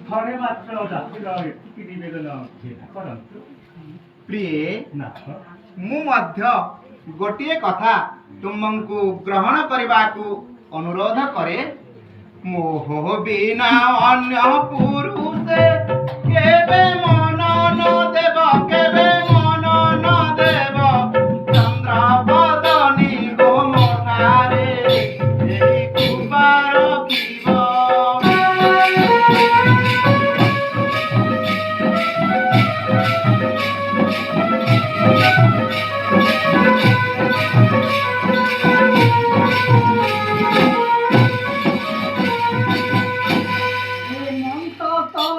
ଥରେ ମାତ୍ର ଜାତିର ଏତିକି ନିବେଦନ କରନ୍ତୁ। ପ୍ରିୟେ, ମୁଁ ମଧ୍ୟ ଗୋଟିଏ କଥା ତୁମକୁ ଗ୍ରହଣ କରିବାକୁ ଅନୁରୋଧ କରେ। ମୋହ ବିନା ଅନ୍ୟ ପୁରୁଷେ କେବେ ମନ ନ ଦେବ, କେବେ ମନ ନ ଦେବ। ଚନ୍ଦ୍ରବଦନୀ ଗୋ ମନାରେ ଏହି କୃପା ରଖିବ। हेमंत तो